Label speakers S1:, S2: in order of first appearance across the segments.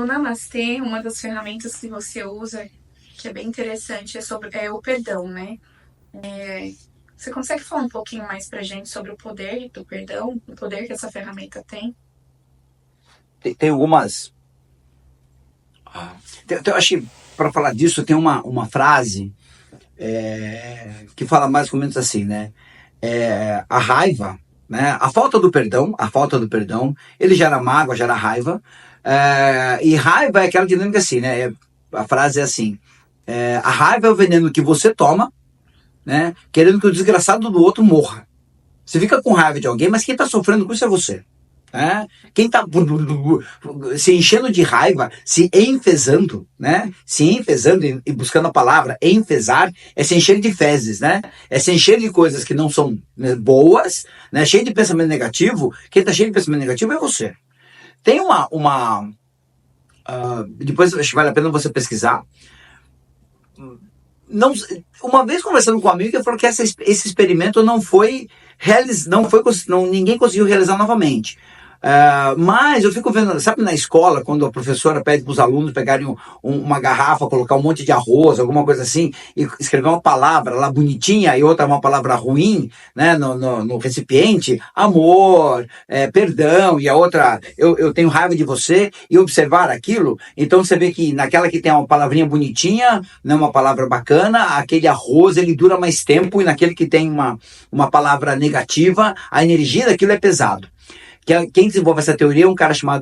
S1: No Namastê, uma das ferramentas que você usa, que é bem interessante, é o perdão, né? Você consegue falar um pouquinho mais pra gente sobre o poder do perdão, o poder que essa ferramenta tem?
S2: Tem algumas. Eu acho que para falar disso tem uma frase que fala mais ou menos assim, né? A raiva, né? A falta do perdão, ele gera mágoa, gera raiva. E raiva é aquela dinâmica assim, né? A frase é assim: a raiva é o veneno que você toma, né? Querendo que o desgraçado do outro morra. Você fica com raiva de alguém, mas quem está sofrendo com isso é você. Né? Quem está se enchendo de raiva, se enfesando, né? Se enfesando e buscando a palavra enfesar, é se encher de fezes, né? É se encher de coisas que não são, né, boas, né? Cheio de pensamento negativo. Quem está cheio de pensamento negativo é você. Tem depois acho que vale a pena você pesquisar. Não, uma vez conversando com um amigo, ele falou que esse experimento ninguém conseguiu realizar novamente. Mas eu fico vendo, sabe, na escola, quando a professora pede para os alunos pegarem uma garrafa, colocar um monte de arroz, alguma coisa assim, e escrever uma palavra lá bonitinha e outra uma palavra ruim, né, no recipiente, amor, perdão, e a outra, eu tenho raiva de você, e observar aquilo. Então você vê que naquela que tem uma palavrinha bonitinha, né, uma palavra bacana, aquele arroz ele dura mais tempo, e naquele que tem uma palavra negativa, a energia daquilo é pesado. Quem desenvolve essa teoria é um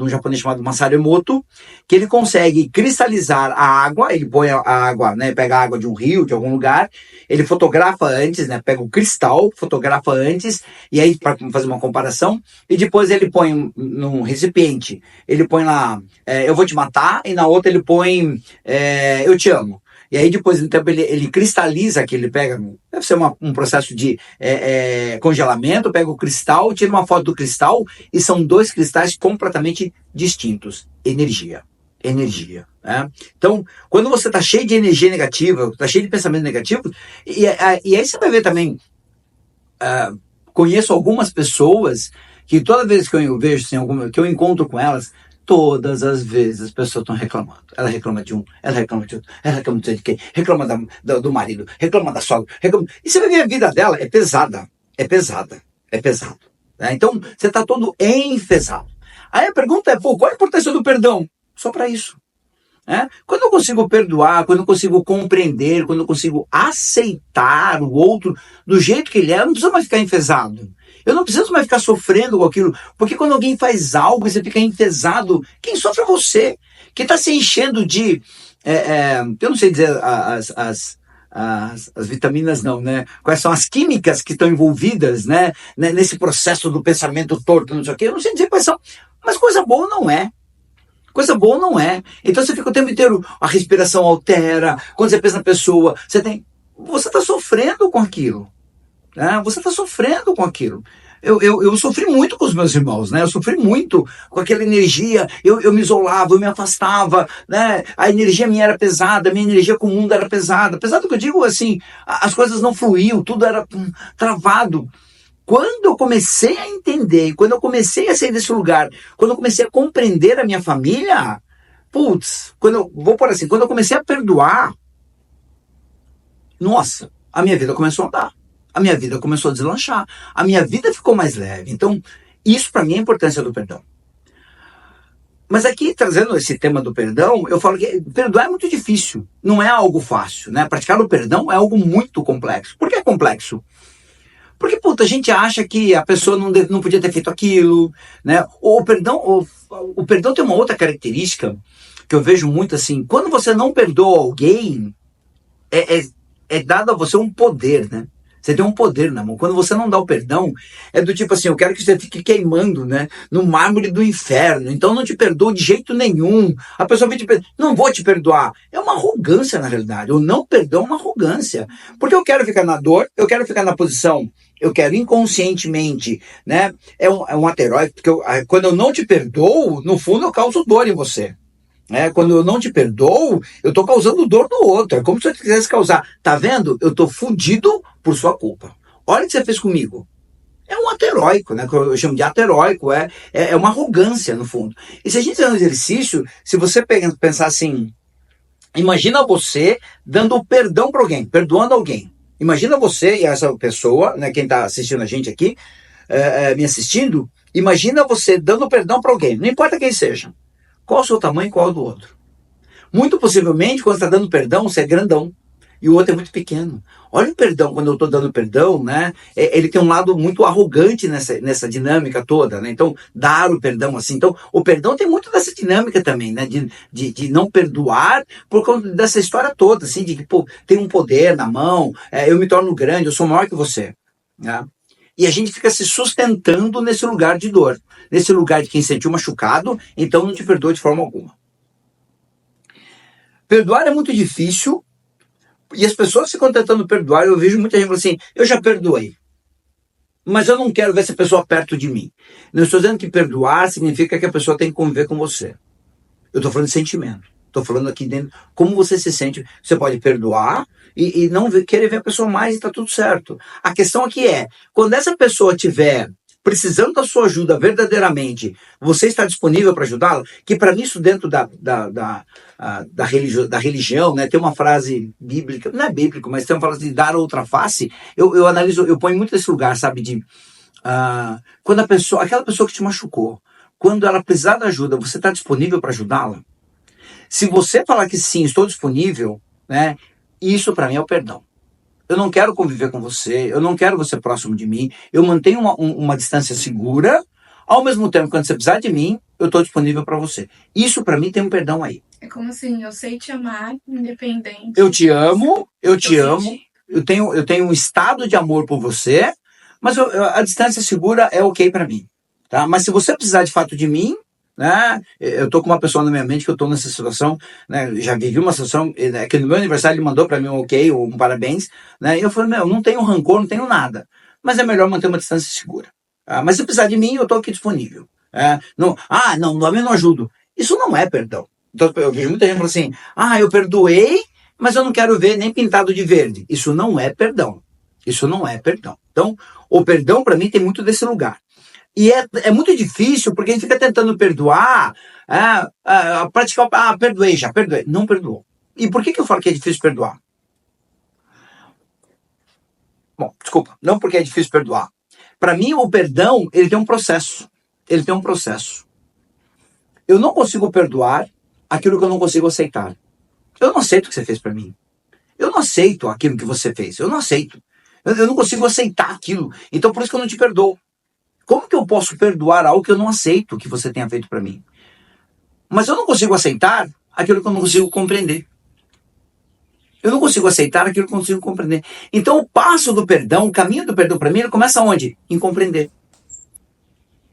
S2: japonês chamado Masaru Emoto, que ele consegue cristalizar a água, ele põe a água, né, pega a água de um rio, de algum lugar, ele fotografa antes, né, pega o cristal, fotografa antes, e aí para fazer uma comparação, e depois ele põe num recipiente, ele põe lá, eu vou te matar, e na outra ele põe, eu te amo. E aí depois então, ele cristaliza aqui, ele pega, deve ser um processo de congelamento, pega o cristal, tira uma foto do cristal, e são dois cristais completamente distintos. Energia. Né? Então, quando você está cheio de energia negativa, está cheio de pensamento negativo, e aí você vai ver também, conheço algumas pessoas que toda vez que eu vejo, assim, que eu encontro com elas, todas as vezes as pessoas estão reclamando. Ela reclama de um, ela reclama de outro, ela reclama de quem, reclama do marido, reclama da sogra, reclama. E você vai ver a vida dela, é pesada. Né? Então, você está todo enfesado. Aí a pergunta é, qual a importância do perdão? Só para isso. Quando eu consigo perdoar, quando eu consigo compreender, quando eu consigo aceitar o outro do jeito que ele é, eu não preciso mais ficar enfesado. Eu não preciso mais ficar sofrendo com aquilo, porque quando alguém faz algo e você fica enfesado, quem sofre é você. Quem está se enchendo de... eu não sei dizer as vitaminas não, né? Quais são as químicas que estão envolvidas, né? Nesse processo do pensamento torto, não sei o quê. Eu não sei dizer quais são, mas coisa boa não é. Coisa boa não é. Então você fica o tempo inteiro, a respiração altera, quando você pensa na pessoa, você está sofrendo com aquilo. Né? Você está sofrendo com aquilo. Eu sofri muito com os meus irmãos, né? Eu sofri muito com aquela energia. Eu me isolava, eu me afastava, né? A energia minha era pesada, a minha energia com o mundo era pesada. Apesar do que eu digo, assim, as coisas não fluíam, tudo era travado. Quando eu comecei a entender, quando eu comecei a sair desse lugar, quando eu comecei a compreender a minha família, quando eu comecei a perdoar, nossa, a minha vida começou a andar. A minha vida começou a deslanchar. A minha vida ficou mais leve. Então, isso para mim é a importância do perdão. Mas aqui, trazendo esse tema do perdão, eu falo que perdoar é muito difícil. Não é algo fácil, né? Praticar o perdão é algo muito complexo. Por que é complexo? Porque, a gente acha que a pessoa não podia ter feito aquilo, né? O perdão tem uma outra característica que eu vejo muito assim. Quando você não perdoa alguém, é dado a você um poder, né? Você tem um poder na mão. Quando você não dá o perdão, é do tipo assim, eu quero que você fique queimando, né? No mármore do inferno. Então não te perdoo de jeito nenhum. A pessoa vem te perdoar, não vou te perdoar. É uma arrogância, na realidade. O não perdão é uma arrogância. Porque eu quero ficar na dor, eu quero ficar na posição, eu quero inconscientemente, né? É um ateróide, porque quando eu não te perdoo, no fundo eu causo dor em você. Quando eu não te perdoo, eu estou causando dor no outro. É como se eu quisesse causar. Tá vendo? Eu estou fudido por sua culpa. Olha o que você fez comigo. É um ato heróico, né? Que eu chamo de ato heróico, é uma arrogância, no fundo. E se a gente fizer um exercício, se você pensar assim, imagina você dando perdão para alguém, perdoando alguém. Imagina você e essa pessoa, né, quem está assistindo a gente aqui, me assistindo, imagina você dando perdão para alguém, não importa quem seja. Qual o seu tamanho e qual o do outro? Muito possivelmente, quando você está dando perdão, você é grandão. E o outro é muito pequeno. Olha o perdão, quando eu estou dando perdão, né? Ele tem um lado muito arrogante nessa dinâmica toda, né? Então, dar o perdão assim. Então, o perdão tem muito dessa dinâmica também, né? De não perdoar por conta dessa história toda, assim, de que, pô, tem um poder na mão, eu me torno grande, eu sou maior que você, né? E a gente fica se sustentando nesse lugar de dor, nesse lugar de quem se sentiu machucado, então não te perdoa de forma alguma. Perdoar é muito difícil. E as pessoas ficam tentando perdoar. Eu vejo muita gente falando assim, eu já perdoei, mas eu não quero ver essa pessoa perto de mim. Não estou dizendo que perdoar significa que a pessoa tem que conviver com você. Eu estou falando de sentimento. Estou falando aqui dentro, como você se sente. Você pode perdoar e não querer ver a pessoa mais e está tudo certo. A questão aqui é, quando essa pessoa estiver precisando da sua ajuda verdadeiramente, você está disponível para ajudá-la? Que para mim isso dentro da religião, né, tem uma frase bíblica, não é bíblico, mas tem uma frase de dar outra face. Eu analiso, eu ponho muito nesse lugar, sabe, de quando aquela pessoa que te machucou, quando ela precisar de ajuda, você está disponível para ajudá-la? Se você falar que sim, estou disponível, né, isso para mim é o perdão. Eu não quero conviver com você, eu não quero você próximo de mim, eu mantenho uma distância segura, ao mesmo tempo, quando você precisar de mim, eu estou disponível para você. Isso para mim tem um perdão aí.
S1: É como assim, eu sei te amar, independente.
S2: Eu te amo, eu tenho um estado de amor por você, mas a distância segura é ok para mim. Tá? Mas se você precisar de fato de mim, né, eu estou com uma pessoa na minha mente que eu estou nessa situação, né, já vivi uma situação, que no meu aniversário ele mandou para mim um ok, um parabéns, né, e eu falei, não tenho rancor, não tenho nada, mas é melhor manter uma distância segura. Mas se precisar de mim, eu estou aqui disponível. Não, eu não ajudo. Isso não é perdão. Então, eu vejo muita gente falando assim, eu perdoei, mas eu não quero ver nem pintado de verde. Isso não é perdão. Isso não é perdão. Então, o perdão para mim tem muito desse lugar. E é muito difícil, porque a gente fica tentando perdoar, praticar, perdoei. Não perdoou. E por que eu falo que é difícil perdoar? Bom, desculpa, não porque é difícil perdoar. Para mim, o perdão, ele tem um processo. Ele tem um processo. Eu não consigo perdoar aquilo que eu não consigo aceitar. Eu não aceito o que você fez para mim. Eu não aceito aquilo que você fez. Eu não aceito. Eu não consigo aceitar aquilo. Então, por isso que eu não te perdoo. Como que eu posso perdoar algo que eu não aceito que você tenha feito para mim? Mas eu não consigo aceitar aquilo que eu não consigo compreender. Eu não consigo aceitar aquilo que eu não consigo compreender. Então, o passo do perdão, o caminho do perdão para mim, ele começa onde? Em compreender.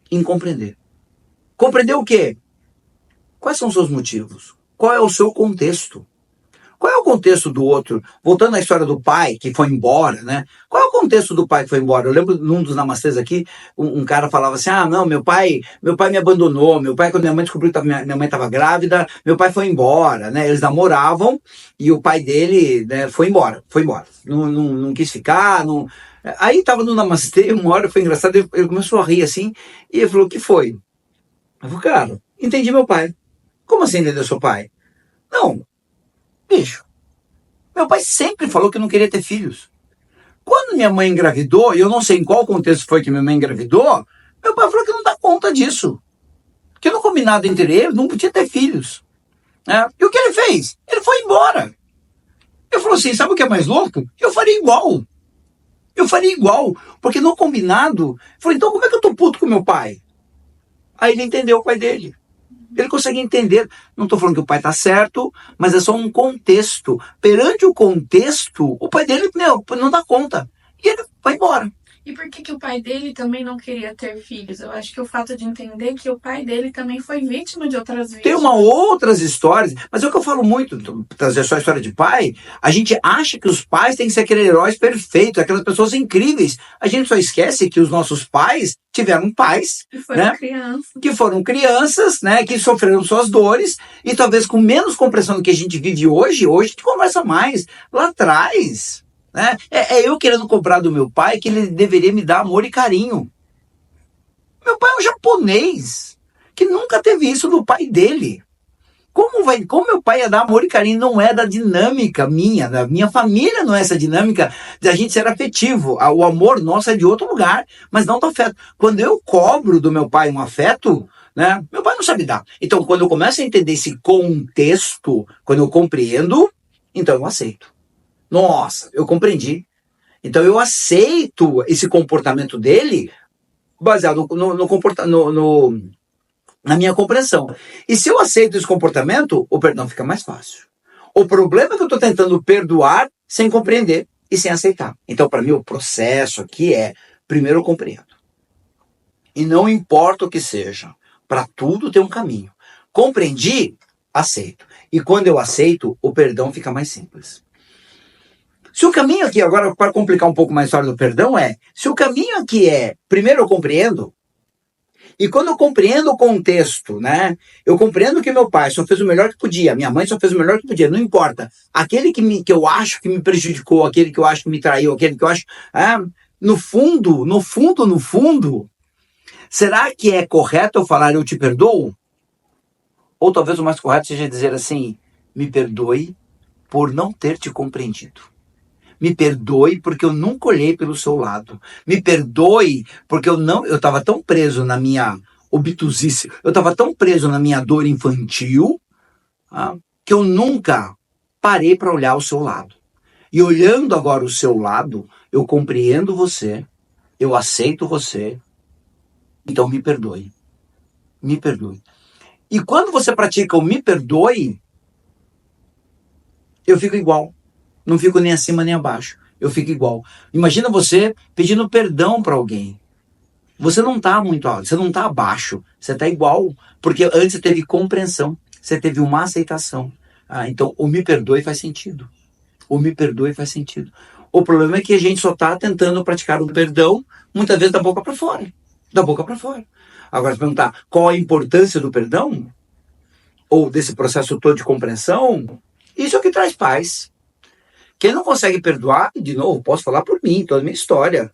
S2: Em compreender. Compreender o quê? Quais são os seus motivos? Qual é o seu contexto? Qual é o contexto do outro? Voltando à história do pai que foi embora, né? Qual é o contexto do pai que foi embora? Eu lembro num dos namastês aqui, um cara falava assim, não, meu pai me abandonou, meu pai, quando minha mãe descobriu que minha mãe estava grávida, meu pai foi embora, né? Eles namoravam e o pai dele, né, foi embora. Não quis ficar, não... Aí tava no namastê, uma hora foi engraçado, ele começou a rir assim, e ele falou, o que foi? Eu falei, cara, entendi meu pai. Como assim entendeu seu pai? Não, bicho, meu pai sempre falou que não queria ter filhos. Quando minha mãe engravidou, e eu não sei em qual contexto foi que minha mãe engravidou, meu pai falou que não dá conta disso. Que no combinado entre eles não podia ter filhos. E o que ele fez? Ele foi embora. Ele falou assim, sabe o que é mais louco? Eu faria igual. Porque no combinado, eu falei, então como é que eu tô puto com meu pai? Aí ele entendeu o pai dele. Ele consegue entender. Não estou falando que o pai está certo, mas é só um contexto. Perante o contexto, o pai dele não dá conta. E ele vai embora.
S1: E por que o pai dele também não queria ter filhos? Eu acho que o fato de entender que o pai dele também foi vítima de outras vítimas.
S2: Tem outras histórias, mas é o que eu falo muito, trazer só a história de pai, a gente acha que os pais têm que ser aqueles heróis perfeitos, aquelas pessoas incríveis. A gente só esquece que os nossos pais tiveram pais, que foram crianças, né, que sofreram suas dores, e talvez com menos compreensão do que a gente vive hoje a gente conversa mais. Lá atrás, Né? É eu querendo cobrar do meu pai que ele deveria me dar amor e carinho. Meu pai é um japonês que nunca teve isso do pai dele. Como meu pai ia dar amor e carinho? Não é da dinâmica minha, da minha família, não é essa dinâmica de a gente ser afetivo. O amor nosso é de outro lugar, mas não do afeto. Quando eu cobro do meu pai um afeto, né, meu pai não sabe dar. Então, quando eu começo a entender esse contexto, quando eu compreendo, então eu aceito. Nossa, eu compreendi. Então eu aceito esse comportamento dele baseado na minha compreensão. E se eu aceito esse comportamento, o perdão fica mais fácil. O problema é que eu estou tentando perdoar sem compreender e sem aceitar. Então, para mim, o processo aqui é: primeiro eu compreendo. E não importa o que seja, para tudo tem um caminho. Compreendi, aceito. E quando eu aceito, o perdão fica mais simples. Se o caminho aqui, agora para complicar um pouco mais a história do perdão, se o caminho aqui primeiro eu compreendo, e quando eu compreendo o contexto, né? Eu compreendo que meu pai só fez o melhor que podia, minha mãe só fez o melhor que podia, não importa. Aquele que eu acho que me prejudicou, aquele que eu acho que me traiu, aquele que eu acho... no fundo, será que é correto eu falar eu te perdoo? Ou talvez o mais correto seja dizer assim: me perdoe por não ter te compreendido. Me perdoe porque eu nunca olhei pelo seu lado. Me perdoe porque eu estava tão preso na minha obtusice, eu estava tão preso na minha dor infantil, que eu nunca parei para olhar o seu lado. E olhando agora o seu lado, eu compreendo você, eu aceito você, então me perdoe. Me perdoe. E quando você pratica o me perdoe, eu fico igual. Não fico nem acima nem abaixo. Eu fico igual. Imagina você pedindo perdão para alguém. Você não está muito alto, você não está abaixo. Você está igual. Porque antes você teve compreensão. Você teve uma aceitação. Então, o me perdoe faz sentido. O me perdoe faz sentido. O problema é que a gente só está tentando praticar o perdão, muitas vezes da boca para fora. Da boca para fora. Agora, se perguntar qual a importância do perdão, ou desse processo todo de compreensão, isso é o que traz paz. Quem não consegue perdoar, de novo, posso falar por mim, toda a minha história.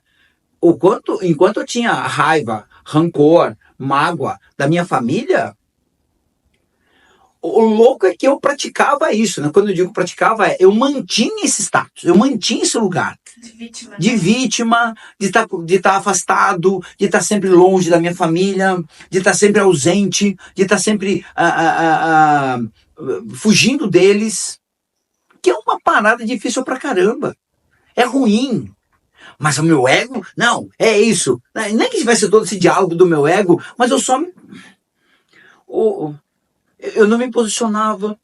S2: Enquanto eu tinha raiva, rancor, mágoa da minha família, o louco é que eu praticava isso, né? Quando eu digo praticava, eu mantinha esse status, eu mantinha esse lugar. De vítima, de estar afastado, de estar sempre longe da minha família, de estar sempre ausente, de estar sempre fugindo deles. Que é uma parada difícil pra caramba. É ruim. Mas o meu ego, não, é isso. Nem que vai ser todo esse diálogo do meu ego, mas eu não me posicionava.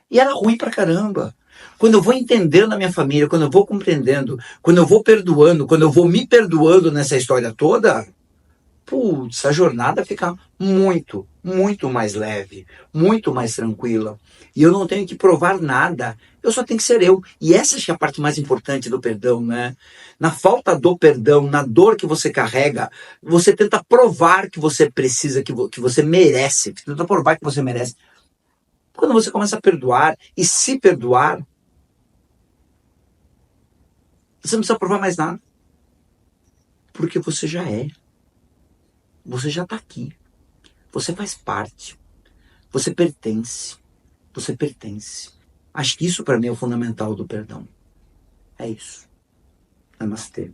S2: E era ruim pra caramba. Quando eu vou entendendo a minha família, quando eu vou compreendendo, quando eu vou perdoando, quando eu vou me perdoando nessa história toda, putz, a jornada fica muito, muito mais leve, muito mais tranquila. E eu não tenho que provar nada, eu só tenho que ser eu. E essa é a parte mais importante do perdão, né? Na falta do perdão, na dor que você carrega, você tenta provar que você precisa, que você merece, tenta provar que você merece. Quando você começa a perdoar e se perdoar, você não precisa provar mais nada. Porque você já é. Você já está aqui. Você faz parte. Você pertence. Você pertence. Acho que isso para mim é o fundamental do perdão. É isso. Namastê.